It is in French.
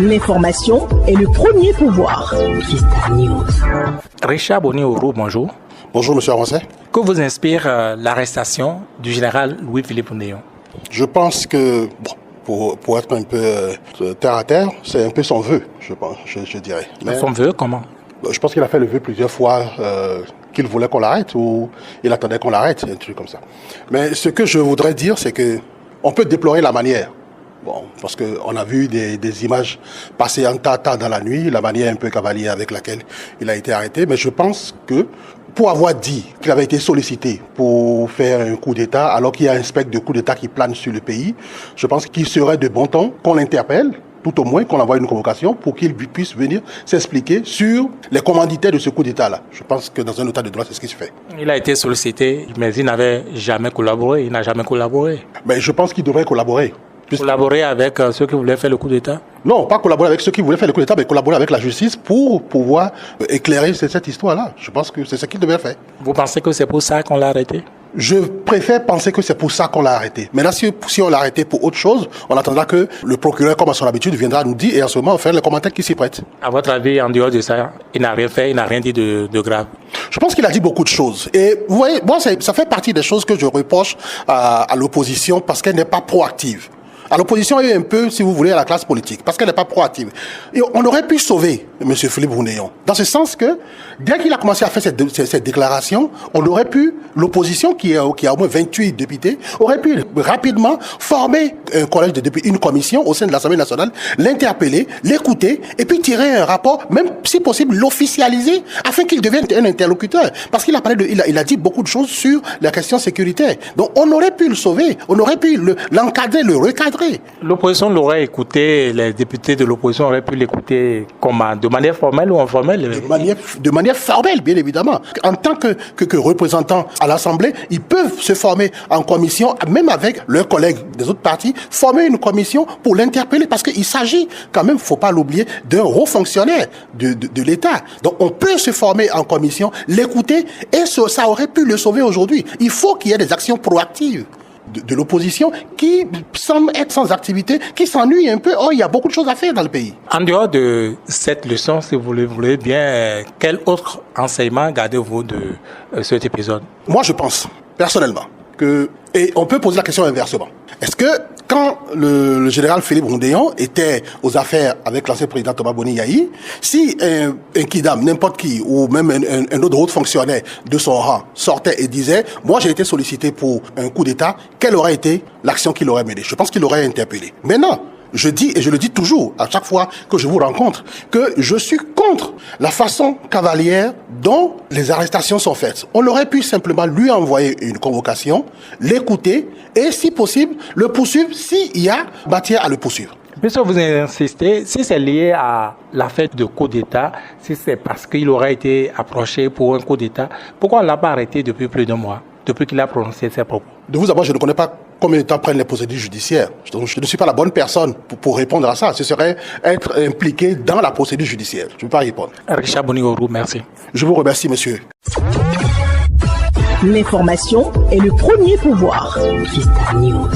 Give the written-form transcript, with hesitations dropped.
L'information est le premier pouvoir. Vista News. Richard Boni-Ourou, bonjour. Bonjour, monsieur Avancé. Que vous inspire l'arrestation du général Louis-Philippe Oundéon? Je pense que, pour être un peu terre à terre, c'est un peu son vœu, je dirais. Mais Son vœu, comment? je pense qu'il a fait le vœu plusieurs fois qu'il voulait qu'on l'arrête ou il attendait qu'on l'arrête, un truc comme ça. Mais ce que je voudrais dire, c'est que on peut déplorer la manière. Bon, parce qu'on a vu des images passer en tata dans la nuit, la manière un peu cavalière avec laquelle il a été arrêté. Mais je pense que pour avoir dit qu'il avait été sollicité pour faire un coup d'État, alors qu'il y a un spectre de coup d'État qui plane sur le pays, je pense qu'il serait de bon ton qu'on l'interpelle, tout au moins qu'on envoie une convocation pour qu'il puisse venir s'expliquer sur les commanditaires de ce coup d'État-là. Je pense que dans un état de droit, c'est ce qui se fait. Il a été sollicité, mais il n'avait jamais collaboré. Il n'a jamais collaboré. Mais je pense qu'il devrait collaborer. Collaborer avec ceux qui voulaient faire le coup d'État? Non, pas collaborer avec ceux qui voulaient faire le coup d'État, mais collaborer avec la justice pour pouvoir éclairer cette histoire-là. Je pense que c'est ce qu'il devait faire. Vous pensez que c'est pour ça qu'on l'a arrêté? Je préfère penser que c'est pour ça qu'on l'a arrêté. Maintenant, si on l'a arrêté pour autre chose, on attendra que le procureur, comme à son habitude, viendra nous dire et en ce moment faire les commentaires qui s'y prêtent. À votre avis, en dehors de ça, il n'a rien fait, il n'a rien dit de grave? Je pense qu'il a dit beaucoup de choses. Et vous voyez, moi, ça fait partie des choses que je reproche à l'opposition parce qu'elle n'est pas proactive. À l'opposition et un peu, si vous voulez, à la classe politique, parce qu'elle n'est pas proactive. Et on aurait pu sauver M. Philippe Oundéon, dans ce sens que, dès qu'il a commencé à faire cette déclaration, on aurait pu, l'opposition, qui a au moins 28 députés, aurait pu rapidement former un collège de députés, une commission au sein de l'Assemblée nationale, l'interpeller, l'écouter, et puis tirer un rapport, même si possible, l'officialiser, afin qu'il devienne un interlocuteur. Parce qu'il a parlé il a dit beaucoup de choses sur la question sécuritaire. Donc, on aurait pu le sauver, on aurait pu l'encadrer, le recadrer. L'opposition l'aurait écouté, les députés de l'opposition auraient pu l'écouter comment? De manière formelle ou informelle? De manière formelle, bien évidemment. En tant que représentants à l'Assemblée, ils peuvent se former en commission, même avec leurs collègues des autres partis, former une commission pour l'interpeller, parce qu'il s'agit quand même, faut pas l'oublier, d'un haut fonctionnaire de l'État. Donc on peut se former en commission, l'écouter, et ça aurait pu le sauver aujourd'hui. Il faut qu'il y ait des actions proactives de l'opposition qui semble être sans activité, qui s'ennuie un peu. Oh, il y a beaucoup de choses à faire dans le pays. En dehors de cette leçon, si vous le voulez bien, quel autre enseignement gardez-vous de cet épisode? Moi, je pense, personnellement, et on peut poser la question inversement. Est-ce que quand le général Philippe Oundéon était aux affaires avec l'ancien président Thomas Boni-Yayi, si un kidam, n'importe qui, ou même un autre haut fonctionnaire de son rang sortait et disait « Moi, j'ai été sollicité pour un coup d'État », quelle aurait été l'action qu'il aurait menée? Je pense qu'il aurait interpellé. Maintenant, je dis, et je le dis toujours, à chaque fois que je vous rencontre, que je suis contre la façon cavalière dont les arrestations sont faites. On aurait pu simplement lui envoyer une convocation, l'écouter, et si possible, le poursuivre s'il y a matière à le poursuivre. Puisque vous insistez, si c'est lié à l'affaire de coup d'État, si c'est parce qu'il aurait été approché pour un coup d'État, pourquoi on ne l'a pas arrêté depuis plus d'un mois, depuis qu'il a prononcé ses propos? De vous à moi, je ne connais pas combien de temps prennent les procédures judiciaires. Je ne suis pas la bonne personne pour répondre à ça. Ce serait être impliqué dans la procédure judiciaire. Je ne peux pas répondre. Richard Boni-Ourou, merci. Je vous remercie, monsieur. L'information est le premier pouvoir. Vista News.